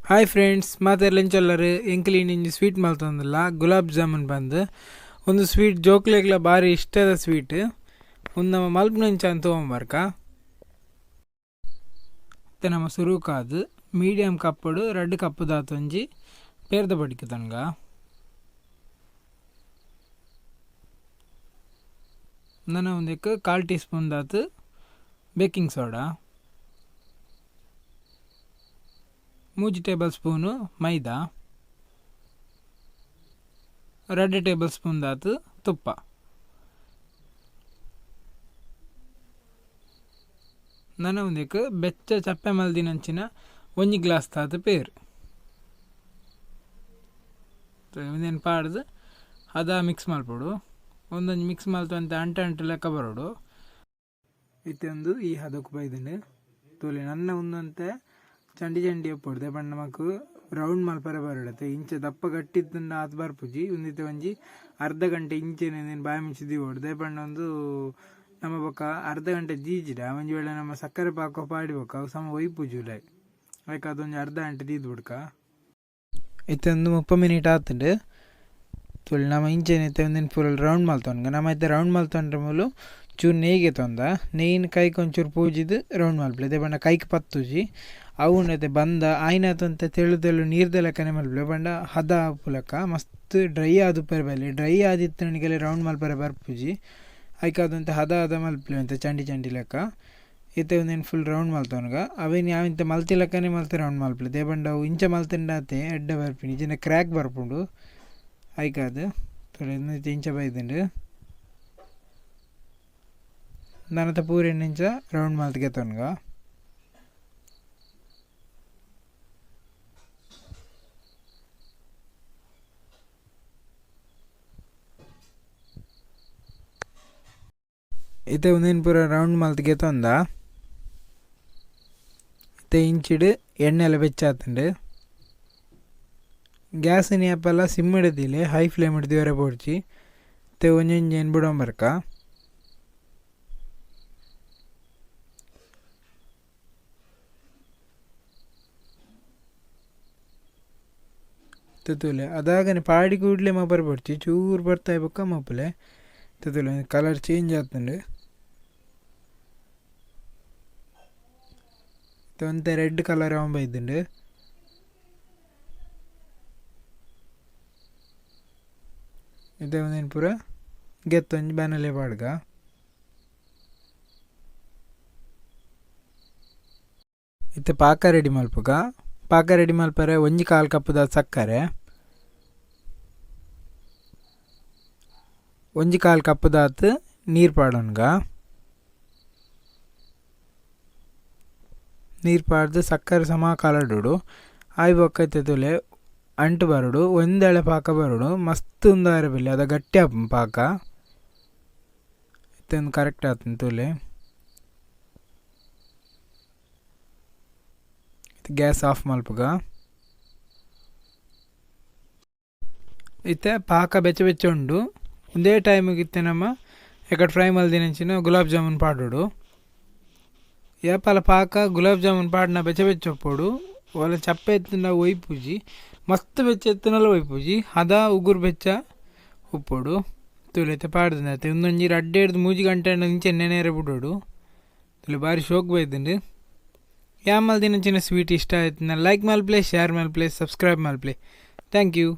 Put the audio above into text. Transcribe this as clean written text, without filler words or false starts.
Hi friends, ಮಾತೆರ್ಲೆಂಚಲ್ಲರು ಎಂಕ್ಲಿನ ಇಂಜಿ ಸ್ವೀಟ್ ಮಲ್ತಂದಿಲ್ಲ. ಗುಲಾಬ್ ಜಾಮೂನ್ ಬಂದು ಒಂದು ಸ್ವೀಟ್ ಜೋಕ್ಲೆಗ್ಲ ಭಾರಿ ಇಷ್ಟದ ಸ್ವೀಟ್. ಒಂದು ನಮ್ಮ ಮಲ್ಪನಂಚ ಅಂತ ತೊಗೊಂಬರ್ಕ ಮತ್ತು ನಮ್ಮ ಸುರುಕಾದು ಮೀಡಿಯಮ್ ಕಪ್ಪಡು 2 ಕಪ್ ದಾತೊಂಜಿ ಪೇರ್ದ ಬಡಿಕೆ ತನಗ ನನ್ನ ಒಂದಕ್ಕೆ 1/4 ಟೀ ಸ್ಪೂನ್ ದಾತು baking soda, 3 tablespoon maida, 2 tablespoon ದಾತು ತುಪ್ಪ. ನನ್ನ ಒಂದಕ್ಕೆ ಬೆಚ್ಚ ಚಪ್ಪೆ ಮಲ್ದಿನಂಚಿನ 1 ಗ್ಲಾಸ್ ತಾತು ಪೇರು ಒಂದೇನು ಪಾಡ್ದು ಅದ ಮಿಕ್ಸ್ ಮಾಡ್ಬಿಡು. ಒಂದೊಂದು ಮಿಕ್ಸ್ ಮಾಡ್ತು ಅಂತ ಅಂಟು ಲೆಕ್ಕ ಬರೋಡು. ಇತ್ತೊಂದು ಈ ಹದಕ್ಕೆ ಬೈದಂಡು ತೋಲಿ ನನ್ನ ಒಂದಂತೆ ಚಂಡಿ ಒಪ್ಪೊಡ್ದೆ ಬಣ್ಣ ನಮಕ್ ರೌಂಡ್ ಮಲ್ಪರೆ ಬರಡತ್ತೆ. ಇಂಚೆ ದಪ್ಪ ಗಟ್ಟಿತ್ತಂಡ ಅದು ಬರ್ಪುಜಿ ಒಂದಿತ್ತೆ ಒಂಜಿ ಅರ್ಧ ಗಂಟೆ ಇಂಚೆನೇನು ಬಾಯಿ ಮಿಂಚಿದಿ ಹೊಡ್ದೆ ಬಣ್ಣ ಒಂದು ನಮ್ಮ ಬೊಕ್ಕ ಅರ್ಧ ಗಂಟೆ ಜೀಜಿಡ ಒಂಜಿ ವೇಳೆ ನಮ್ಮ ಸಕ್ಕರೆ ಪಾಕ ಪಾಡಿಬೇಕ ಅವು ಸಮ ಒಯ್ಪುಜುಲೆ ಅದಕ್ಕೆ ಅದೊಂದು ಅರ್ಧ ಗಂಟೆ ದೀದ್ ಬಿಡ್ಕ. ಇತ್ತೊಂದು 30 ಮಿನಿಟ್ ಆತುಂಡು ತುಳಿ ನಮ್ಮ ಇಂಚೆನೈತೆ ಒಂದಿನ ಪೂರಲ್ಲಿ ರೌಂಡ್ ಮಲ್ತೊನ್ಗ ನಮ್ಮ ಐತೆ ರೌಂಡ್ ಮಲ್ತೊಂಡ್ರೆ ಮೂಲು ಚೂರು ನೇಯ್ಗೆ ತೊಂದ ನೇಯ್ನ ಕೈಗೆ ಒಂಚೂರು ಪೂಜಿದು ರೌಂಡ್ ಮಲ್ಪಲೆ ಇದೇ ಬಣ್ಣ ಕೈಗೆ ಪತ್ತುಜಿ ಅವನೈತೆ ಬಂದ ಆಯ್ನಾತಂತೆ ತೆಳು ನೀರ್ದ ಲೆಕ್ಕನೆ ಮಲ್ಪಲೆ ಬಂಡ ಹದ ಪುಲಕ ಮಸ್ತ್ ಡ್ರೈ ಆದು ಪರಬಲ್ಲಿ ಡ್ರೈ ಆದಿತ್ತು ನನಗೆಲ್ಲ ರೌಂಡ್ ಮಲ್ಪರೆ ಬರ್ಪುಜಿ ಆಯ್ಕಾದಂತೆ ಹದ ಮಲ್ಪಲೆ ಅಂತ ಚಂಡಿ ಲೆಕ್ಕ ಇತ್ತೆ ಒಂದೇನು ಫುಲ್ ರೌಂಡ್ ಮಲ್ತವನ್ಗ ಅವೇನು ಯಾವಿಂತ ಮಲ್ತಿ ಲೆಕ್ಕನೇ ಮಲ್ತೆ ರೌಂಡ್ ಮಲ್ಪಲೆ ದೇ ಬಂಡ ಅವು ಇಂಚ ಮಲ್ತಿಂಡಾತೆ ಎಡ್ಡ ಬರ್ಪಿನಿ ಜನ ಕ್ರ್ಯಾಕ್ ಬರ್ಪುಂಡು ಆಯ್ಕಾದು ತೊಳೆ ಇಂಚ ಬೈದುಂಡು ನನ್ನತ್ತ ಪೂರ ಎಣ್ಣಿಂಚ ರೌಂಡ್ ಮಲ್ತಿಗೆ ತೊನ್ಗ ಇತ್ತೆ ಒಂದೇನು ಪೂರ ರೌಂಡ್ ಮಲ್ತಿಗೆ ತೊಂದ ಇತ್ತೆ ಇಂಚಿಡು ಎಣ್ಣೆ ಎಲ್ಲ ಬೆಚ್ಚಾತುಂಡು. ಗ್ಯಾಸಿನ ಆ್ಯಪೆಲ್ಲ ಸಿಮ್ ಹಿಡಿದಿಲ್ಲ ಹೈ ಫ್ಲೇಮ್ ಹಿಡಿದು ವರೆ ಪೋಡ್ಚಿ ಇತ್ತೆ ಒಂಜೊಂಜಿ ಏನು ಬಿಡೋಂಬರ್ಕ ತುಲೆ ಅದಾಗನೆ ಪಾಡಿ ಕೂಡಲೇ ಮಬ್ಬರು ಬರ್ತಿ ಚೂರು ಬರ್ತಾ ಇರ್ಬೇಕ ಮಪ್ಪಲೆ ತುಲೆ ಕಲರ್ ಚೇಂಜ್ ಆಗ್ತಂಡು ಒಂತೆ ರೆಡ್ ಕಲರ್ ಅವಂಬ ಇದ್ದುಂಡು ಇದೇ ಒಂದೇನು ಪೂರ ಗೆತ್ತೊಂಜಿ ಬ್ಯಾನಲ್ಲೇ ಪಾಡ್ಗ ಇತ್ತೆ ಪಾಕ ರೆಡಿ ಮಲ್ಪಗ ಪಾಕ ರೆಡಿ ಮಲ್ಪರೆ 1/4 ಕಪ್ ದ ಸಕ್ಕರೆ 1/4 ಕಪ್ ದಾತು ನೀರು ಪಾಡೋನ್ಗ ನೀರು ಪಾಡ್ದು ಸಕ್ಕರೆ ಸಮ ಕಲಡುಡು ಆಯ್ ಬೊಕ್ಕೈತೆ ತುಲೆ ಅಂಟು ಬರೋಡು ಒಂದೆಳೆ ಪಾಕ ಬರೋಡು ಮಸ್ತ್ ಉಂದಾರ ಬೆಲೆ ಅದ ಗಟ್ಟಿ ಆಪ ಪಾಕ ಇತ್ತೊಂದು ಕರೆಕ್ಟ್ ಆತನ ತುಲೆ ಗ್ಯಾಸ್ ಆಫ್ ಮಲ್ಪಗ ಇತ್ತೆ ಪಾಕ ಬೆಚ್ಚ ಉಂಡು ಒಂದೇ ಟೈಮಿಗೆ ಇತ್ತೆ ನಮ್ಮ ಎಕಡೆ ಫ್ರೈ ಮಲ್ದಿನಂಚಿನ ಗುಲಾಬ್ ಜಾಮೂನ್ ಪಾಡೋಡು ಏಪಲ ಪಾಕ ಗುಲಾಬ್ ಜಾಮೂನ್ ಪಾಡಿನ ಬೆಚ್ಚ ಒಪ್ಪೋಡು ಒಲ ಚಪ್ಪೆ ಎತ್ತಿನ ಒಯ್ಪೂಜಿ ಮಸ್ತ್ ಬೆಚ್ಚ ಎತ್ತಿನಲ್ಲ ಒಯ್ಪೂಜಿ ಹದ ಉಗುರು ಬೆಚ್ಚ ಉಪ್ಪೋಡು ತುಲೈತೆ ಪಾಡ್ದಂತೆ ಒಂದೊಂಜಿ 2-3 ಗಂಟೆ ಇಂಚೆ ನೆನೆರೆ ಬಿಡೋಡು ತುಲೆ ಭಾರಿ ಶೋಕ್ ಬೈದಂಡು. ಯಾ ಮಲ್ದಿನ ಚಿನ್ನ ಸ್ವೀಟ್ ಇಷ್ಟ ಆಯ್ತು ಲೈಕ್ ಮಲ್ಪ್ಲೆ, ಶೇರ್ ಮಲ್ಪ್ಲೆ, ಸಬ್ಸ್ಕ್ರೈಬ್ ಮಲ್ಪ್ಲೆ. Thank you.